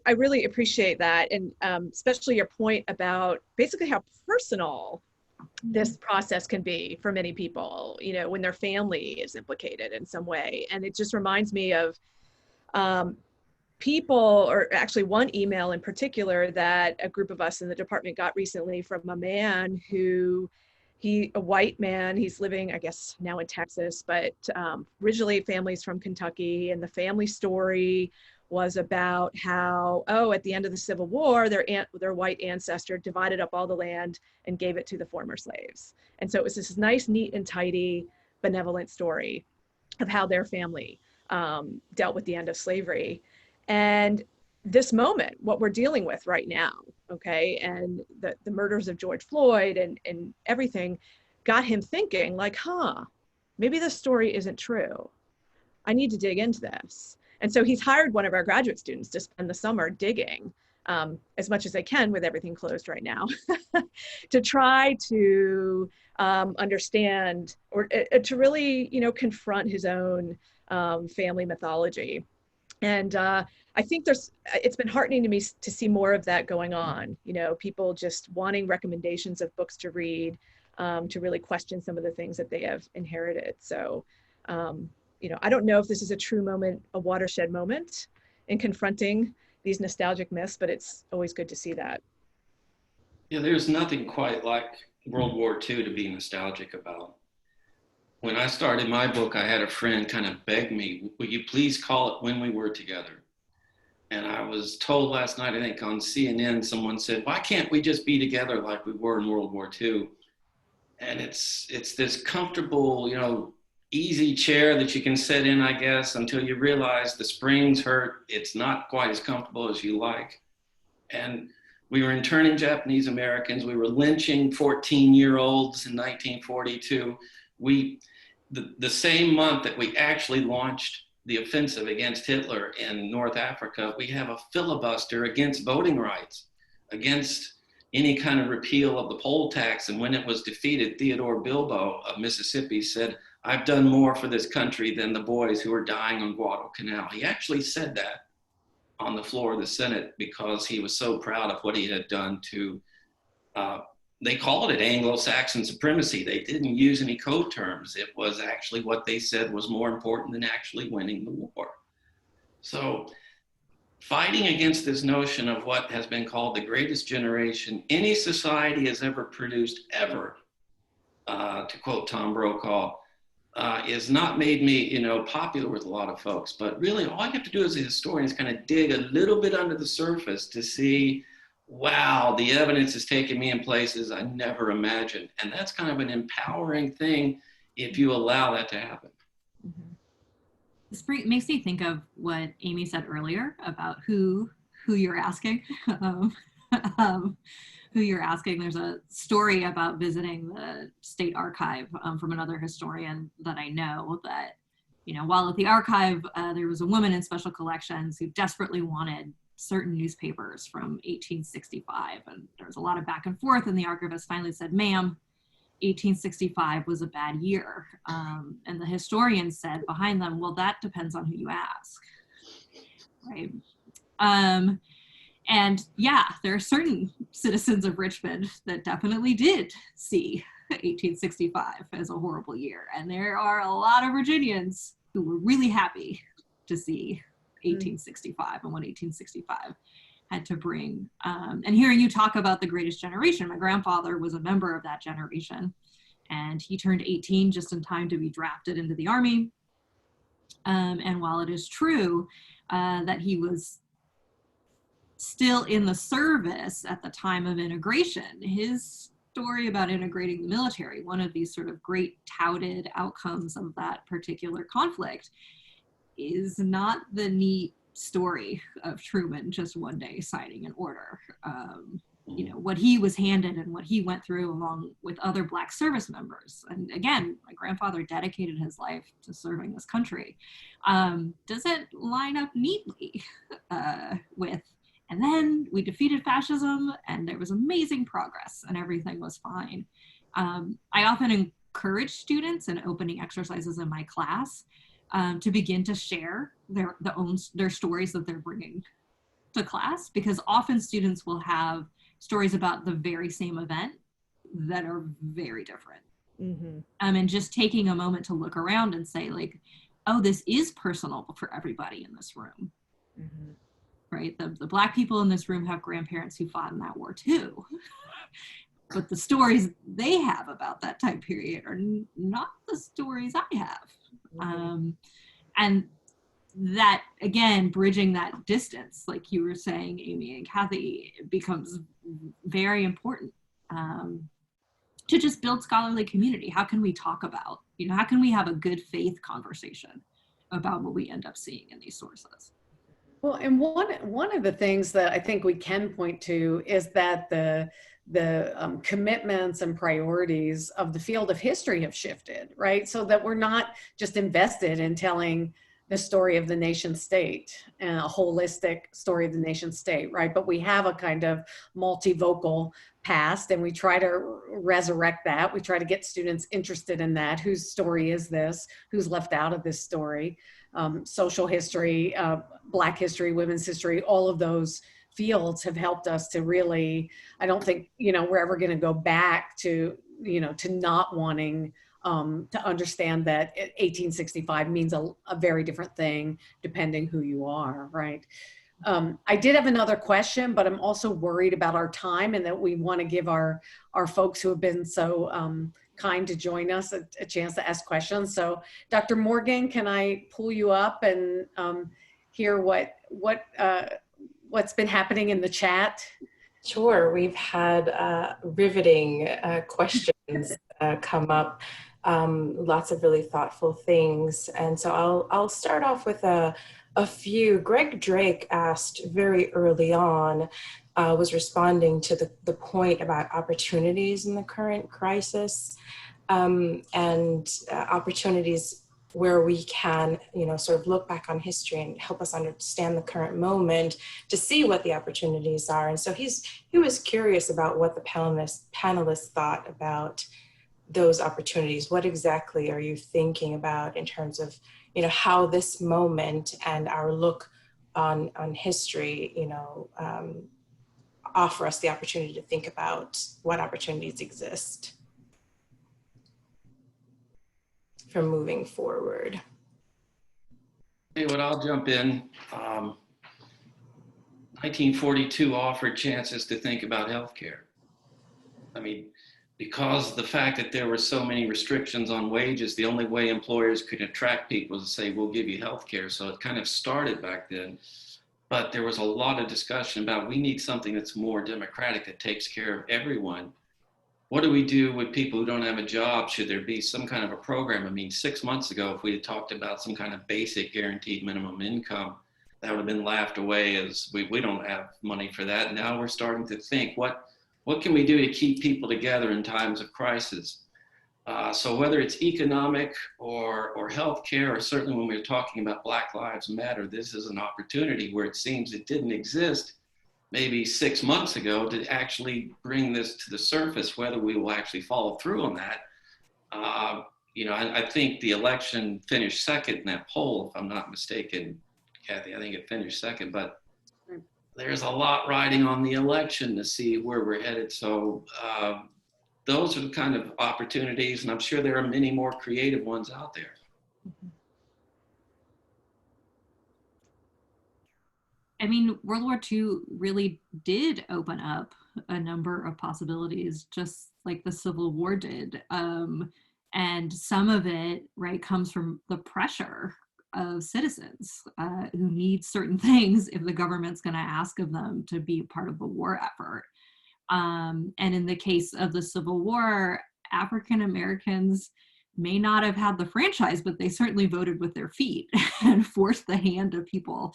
I really appreciate that. And especially your point about basically how personal this process can be for many people, when their family is implicated in some way. And it just reminds me of people, or actually one email in particular that a group of us in the department got recently from a man who, a white man, he's living, I guess, now in Texas, but originally family's from Kentucky, and the family story was about how, at the end of the Civil War, their white ancestor divided up all the land and gave it to the former slaves. And so it was this nice, neat and tidy, benevolent story of how their family dealt with the end of slavery. And this moment, what we're dealing with right now, okay, and the murders of George Floyd and everything got him thinking like, maybe this story isn't true. I need to dig into this. And so he's hired one of our graduate students to spend the summer digging as much as they can with everything closed right now to try to understand or to really, confront his own family mythology. And I think it's been heartening to me to see more of that going on, people just wanting recommendations of books to read, to really question some of the things that they have inherited. So, I don't know if this is a true moment, a watershed moment in confronting these nostalgic myths, but it's always good to see that. Yeah, there's nothing quite like World War II to be nostalgic about. When I started my book, I had a friend kind of beg me, will you please call it When We Were Together? And I was told last night, I think on CNN, someone said, why can't we just be together like we were in World War II? And it's this comfortable, easy chair that you can sit in, I guess, until you realize the springs hurt. It's not quite as comfortable as you like. And we were interning Japanese Americans. We were lynching 14-year-olds in 1942. The same month that we actually launched the offensive against Hitler in North Africa, we have a filibuster against voting rights, against any kind of repeal of the poll tax. And when it was defeated, Theodore Bilbo of Mississippi said, I've done more for this country than the boys who are dying on Guadalcanal. He actually said that on the floor of the Senate because he was so proud of what he had done to, they called it Anglo-Saxon supremacy. They didn't use any code terms. It was actually what they said was more important than actually winning the war. So fighting against this notion of what has been called the greatest generation any society has ever produced, ever, to quote Tom Brokaw, is not made me, popular with a lot of folks. But really, all you have to do as a historian is kind of dig a little bit under the surface to see, wow, the evidence is taking me in places I never imagined. And that's kind of an empowering thing if you allow that to happen. This makes me think of what Amy said earlier about who you're asking. Who you're asking. There's a story about visiting the state archive from another historian that I know that, while at the archive, there was a woman in special collections who desperately wanted certain newspapers from 1865. And there was a lot of back and forth, and the archivist finally said, "Ma'am, 1865 was a bad year." And the historian said behind them, "Well, that depends on who you ask." Right? And yeah, there are certain citizens of Richmond that definitely did see 1865 as a horrible year. And there are a lot of Virginians who were really happy to see 1865 and what 1865 had to bring. And hearing you talk about the greatest generation, my grandfather was a member of that generation, and he turned 18 just in time to be drafted into the Army. And while it is true that he was still in the service at the time of integration, his story about integrating the military, one of these sort of great touted outcomes of that particular conflict, is not the neat story of Truman just one day signing an order. What he was handed and what he went through along with other Black service members. And again, my grandfather dedicated his life to serving this country. Doesn't line up neatly with, and then we defeated fascism and there was amazing progress and everything was fine. I often encourage students in opening exercises in my class to begin to share their stories that they're bringing to class, because often students will have stories about the very same event that are very different. And just taking a moment to look around and say, like, oh, this is personal for everybody in this room. Right? The Black people in this room have grandparents who fought in that war too. But the stories they have about that time period are not the stories I have. And that, again, bridging that distance, like you were saying, Amy and Kathi, becomes very important to just build scholarly community. How can we talk about, how can we have a good faith conversation about what we end up seeing in these sources? Well, and one of the things that I think we can point to is that the commitments and priorities of the field of history have shifted, right? So that we're not just invested in telling the story of the nation state and a holistic story of the nation state, right? But we have a kind of multivocal past, and we try to resurrect that. We try to get students interested in that. Whose story is this? Who's left out of this story? Social history, Black history, women's history, all of those fields have helped us to really, I don't think, we're ever going to go back to, to not wanting to understand that 1865 means a very different thing depending who you are, right? I did have another question, but I'm also worried about our time and that we want to give our folks who have been so kind to join us a chance to ask questions. So Dr. Morgan, can I pull you up and hear what's been happening in the chat? Sure, we've had riveting questions come up, lots of really thoughtful things. And so I'll start off with a few. Greg Drake asked very early on, was responding to the point about opportunities in the current crisis, and opportunities where we can, sort of look back on history and help us understand the current moment to see what the opportunities are. And so he was curious about what the panelists thought about those opportunities. What exactly are you thinking about in terms of, how this moment and our look on history, offer us the opportunity to think about what opportunities exist for moving forward? Hey, I'll jump in. 1942 offered chances to think about healthcare. I mean, because the fact that there were so many restrictions on wages, the only way employers could attract people was to say, we'll give you health care. So it kind of started back then. But there was a lot of discussion about we need something that's more democratic, that takes care of everyone. What do we do with people who don't have a job? Should there be some kind of a program? I mean, 6 months ago, if we had talked about some kind of basic guaranteed minimum income, that would have been laughed away as we don't have money for that. Now we're starting to think, what can we do to keep people together in times of crisis? So whether it's economic or healthcare, or certainly when we're talking about Black Lives Matter, this is an opportunity where it seems it didn't exist maybe 6 months ago to actually bring this to the surface. Whether we will actually follow through on that. I think the election finished second in that poll, if I'm not mistaken, Kathy. I think it finished second, but there's a lot riding on the election to see where we're headed. So those are the kind of opportunities, and I'm sure there are many more creative ones out there. I mean, World War II really did open up a number of possibilities, just like the Civil War did. And some of it, right, comes from the pressure of citizens who need certain things if the government's going to ask of them to be part of the war effort. And in the case of the Civil War, African Americans may not have had the franchise, but they certainly voted with their feet and forced the hand of people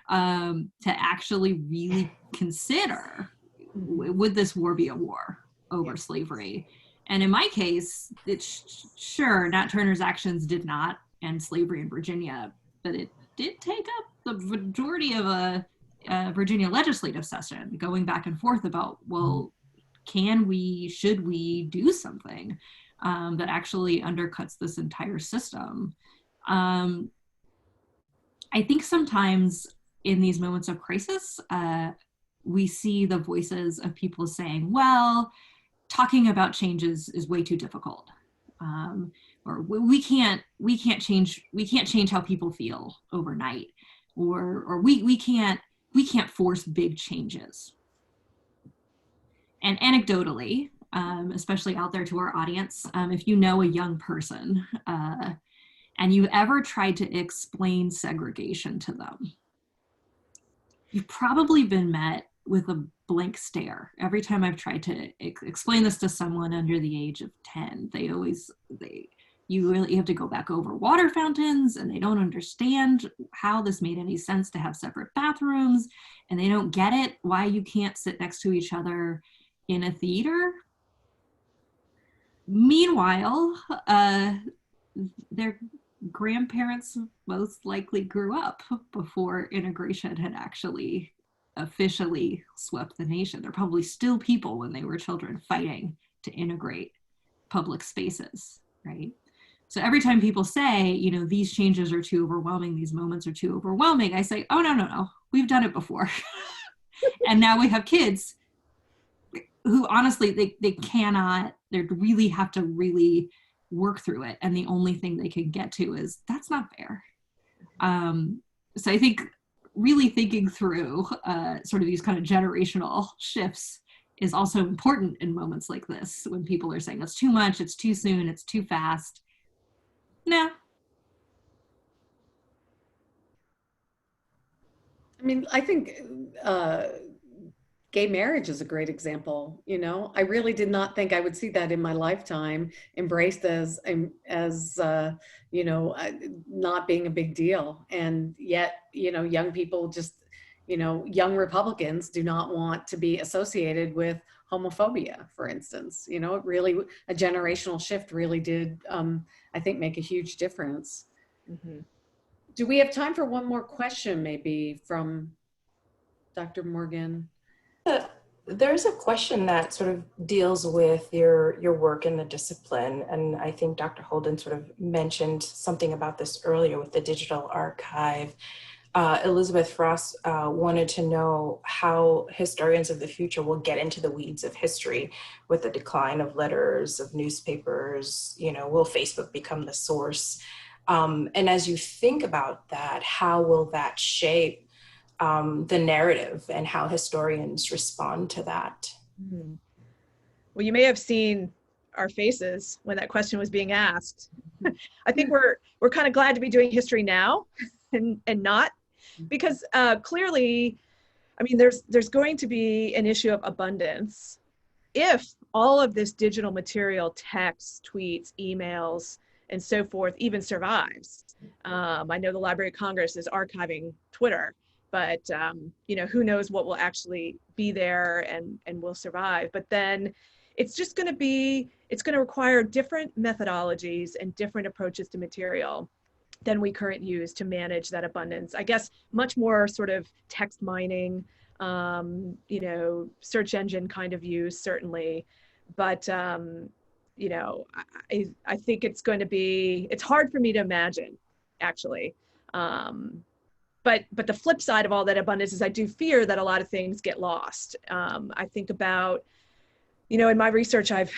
to actually really consider, would this war be a war over slavery? And in my case, it's sure Nat Turner's actions did not end slavery in Virginia, but it did take up the majority of a Virginia legislative session, going back and forth about, well, should we do something that actually undercuts this entire system? I think sometimes in these moments of crisis, we see the voices of people saying, well, talking about changes is way too difficult. Or we can't change how people feel overnight, or we can't force big changes. And anecdotally, especially out there to our audience, if you know a young person and you ever tried to explain segregation to them, you've probably been met with a blank stare. Every time I've tried to explain this to someone under the age of 10, you really have to go back over water fountains, and they don't understand how this made any sense to have separate bathrooms, and they don't get it why you can't sit next to each other in a theater. Meanwhile, their grandparents most likely grew up before integration had actually officially swept the nation. They're probably still people when they were children fighting to integrate public spaces, right? So every time people say, these changes are too overwhelming, these moments are too overwhelming, I say, oh, no, we've done it before. And now we have kids who honestly, they really have to really work through it. And the only thing they can get to is, that's not fair. So I think really thinking through sort of these kind of generational shifts is also important in moments like this, when people are saying it's too much, it's too soon, it's too fast. No. I mean, I think gay marriage is a great example. I really did not think I would see that in my lifetime, embraced as not being a big deal. And yet, young people just, young Republicans do not want to be associated with homophobia, for instance. It really, a generational shift really did, I think, make a huge difference. Mm-hmm. Do we have time for one more question, maybe from Dr. Morgan? There's a question that sort of deals with your work in the discipline, and I think Dr. Holden sort of mentioned something about this earlier with the digital archive. Elizabeth Frost wanted to know how historians of the future will get into the weeds of history with the decline of letters, of newspapers. Will Facebook become the source? And as you think about that, how will that shape the narrative and how historians respond to that? Well, you may have seen our faces when that question was being asked. I think we're kind of glad to be doing history now and not, because clearly, I mean, there's going to be an issue of abundance if all of this digital material, texts, tweets, emails, and so forth even survives. I know the Library of Congress is archiving Twitter, but you know, who knows what will actually be there and will survive. But then it's just going to require different methodologies and different approaches to material than we currently use to manage that abundance. I guess much more sort of text mining, you know, search engine kind of use, certainly. But, you know, I think it's going to be, it's hard for me to imagine, actually. But the flip side of all that abundance is I do fear that a lot of things get lost. I think about, you know, in my research, I've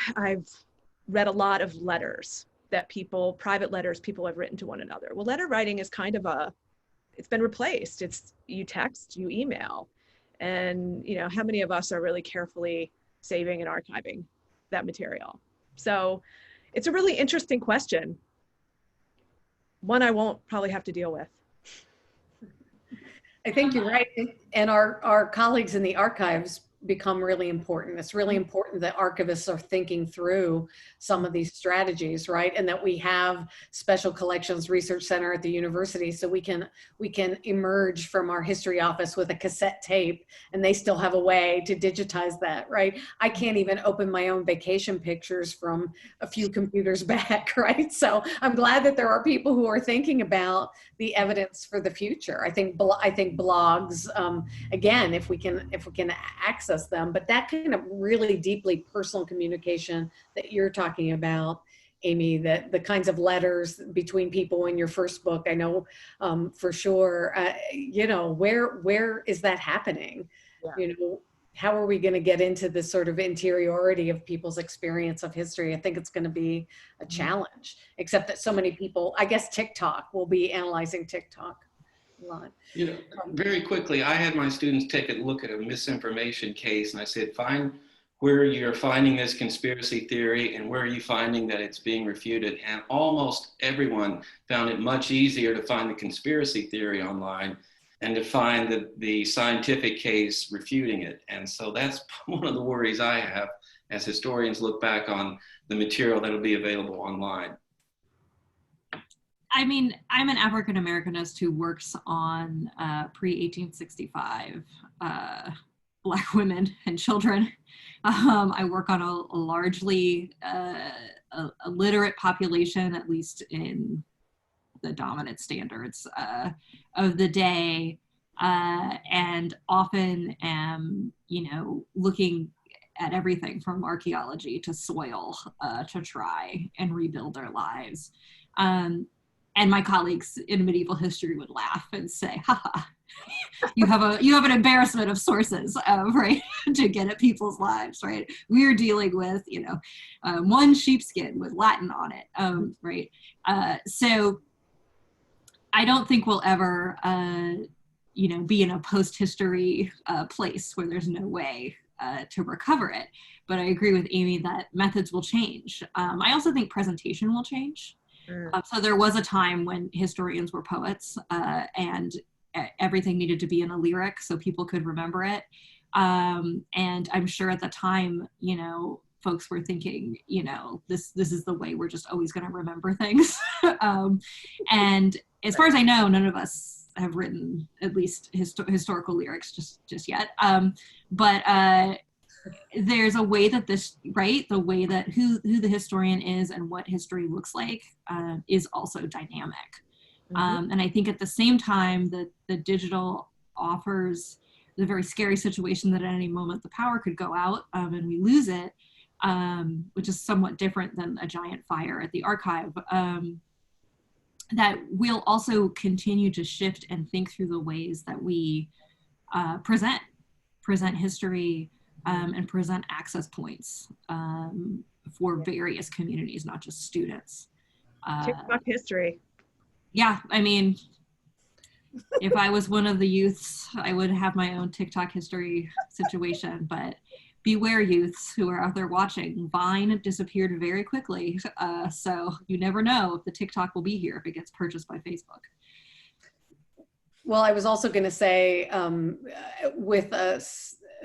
read a lot of letters that private letters people have written to one another. Well, letter writing is kind of it's been replaced. It's you text, you email. And, you know, how many of us are really carefully saving and archiving that material? So it's a really interesting question. One I won't probably have to deal with. I think you're right. And our colleagues in the archives become really important. It's really important that archivists are thinking through some of these strategies, right? And that we have special collections research center at the university so we can emerge from our history office with a cassette tape and they still have a way to digitize that, right? I can't even open my own vacation pictures from a few computers back, right? So I'm glad that there are people who are thinking about the evidence for the future. I think blogs, again, if we can access them, but that kind of really deeply personal communication that you're talking about, Amy, that the kinds of letters between people in your first book, I know for sure, you know, where is that happening? Yeah. You know, how are we going to get into this sort of interiority of people's experience of history? I think it's going to be a challenge, except that so many people, I guess TikTok, will be analyzing TikTok. You know, very quickly, I had my students take a look at a misinformation case and I said, find where you're finding this conspiracy theory and where are you finding that it's being refuted. And almost everyone found it much easier to find the conspiracy theory online and to find the scientific case refuting it. And so that's one of the worries I have as historians look back on the material that'll be available online. I mean, I'm an African Americanist who works on pre-1865 Black women and children. I work on a largely a literate population, at least in the dominant standards of the day, and often am, you know, looking at everything from archaeology to soil to try and rebuild their lives. And my colleagues in medieval history would laugh and say, haha, you have an embarrassment of sources, right, to get at people's lives, right? We're dealing with, you know, one sheepskin with Latin on it, right? So I don't think we'll ever, you know, be in a post-history place where there's no way to recover it. But I agree with Amy that methods will change. I also think presentation will change. So there was a time when historians were poets and everything needed to be in a lyric so people could remember it. And I'm sure at the time, you know, folks were thinking, you know, this is the way we're just always going to remember things. And as far as I know, none of us have written at least historical lyrics just yet. But there's a way that this, right, the way that who the historian is and what history looks like is also dynamic. And I think at the same time that the digital offers the very scary situation that at any moment the power could go out and we lose it, which is somewhat different than a giant fire at the archive, that we'll also continue to shift and think through the ways that we present history and present access points for various communities, not just students. TikTok history. Yeah, I mean, if I was one of the youths, I would have my own TikTok history situation, but beware, youths who are out there watching. Vine disappeared very quickly, so you never know if the TikTok will be here if it gets purchased by Facebook. Well, I was also going to say, with a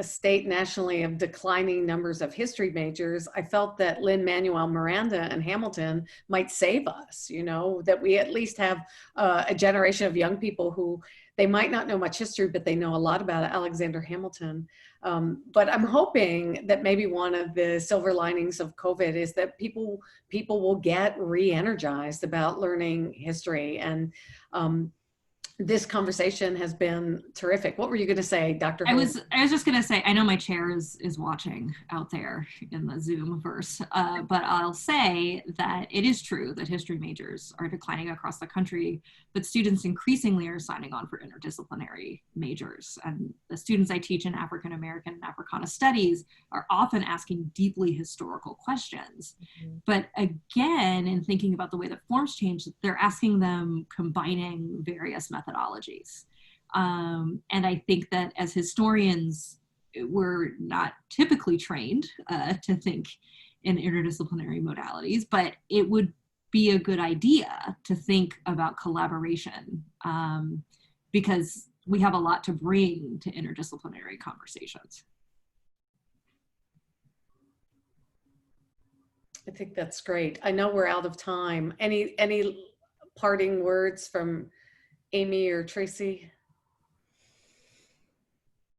state nationally of declining numbers of history majors, I felt that Lin-Manuel Miranda and Hamilton might save us, you know, that we at least have a generation of young people who they might not know much history, but they know a lot about Alexander Hamilton. But I'm hoping that maybe one of the silver linings of COVID is that people will get re-energized about learning history. And this conversation has been terrific. What were you going to say, Dr. I Holden? was just going to say, I know my chair is watching out there in the Zoom-verse, but I'll say that it is true that history majors are declining across the country, but students increasingly are signing on for interdisciplinary majors. And the students I teach in African American and Africana studies are often asking deeply historical questions. Mm-hmm. But again, in thinking about the way that forms change, they're asking them combining various methodologies. And I think that as historians, we're not typically trained to think in interdisciplinary modalities, but it would be a good idea to think about collaboration because we have a lot to bring to interdisciplinary conversations. I think that's great. I know we're out of time. Any parting words from Amy or Tracy?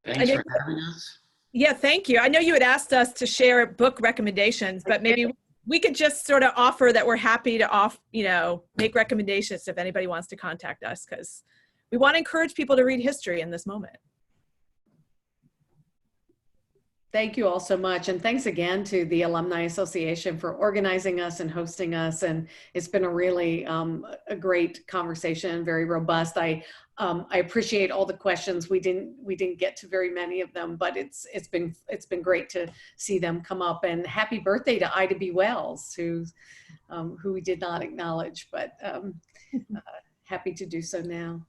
Thanks for having us. Yeah, thank you. I know you had asked us to share book recommendations, but maybe we could just sort of offer that we're happy to make recommendations if anybody wants to contact us, because we want to encourage people to read history in this moment. Thank you all so much. And thanks again to the Alumni Association for organizing us and hosting us. And it's been a really a great conversation, very robust. I appreciate all the questions. We didn't get to very many of them, but it's been great to see them come up. And happy birthday to Ida B. Wells, who we did not acknowledge, but happy to do so now.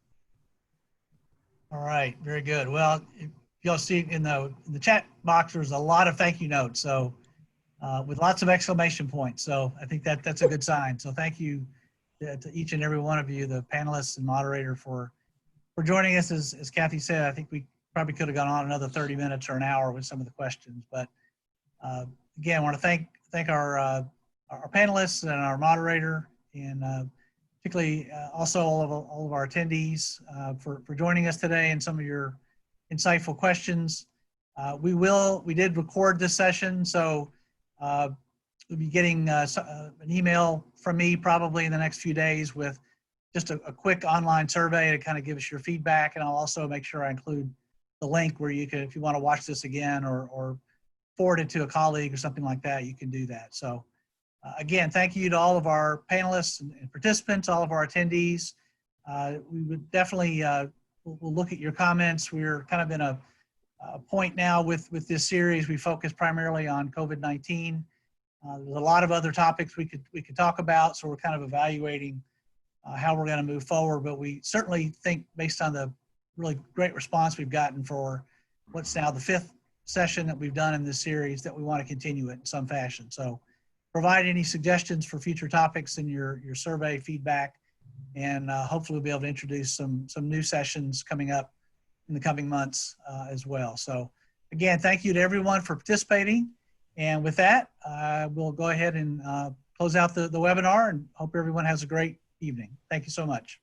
All right, very good. Well, you'll see in the chat box, there's a lot of thank you notes. So with lots of exclamation points. So I think that's a good sign. So thank you to each and every one of you, the panelists and moderator for joining us. As Kathi said, I think we probably could have gone on another 30 minutes or an hour with some of the questions. But again, I want to thank our panelists and our moderator, and particularly also all of our attendees for joining us today and some of your insightful questions. We did record this session, so we'll be getting an email from me probably in the next few days with just a quick online survey to kind of give us your feedback. And I'll also make sure I include the link where you can, if you want to watch this again or forward it to a colleague or something like that, you can do that. So again, thank you to all of our panelists and participants, all of our attendees. We would definitely, we'll look at your comments. We're kind of in a point now with this series. We focus primarily on COVID-19. There's a lot of other topics we could talk about, so we're kind of evaluating how we're going to move forward. But we certainly think, based on the really great response we've gotten for what's now the 5th session that we've done in this series, that we want to continue it in some fashion. So provide any suggestions for future topics in your survey feedback, and hopefully we'll be able to introduce some new sessions coming up in the coming months as well. So again, thank you to everyone for participating. And with that, we'll go ahead and close out the webinar, and hope everyone has a great evening. Thank you so much.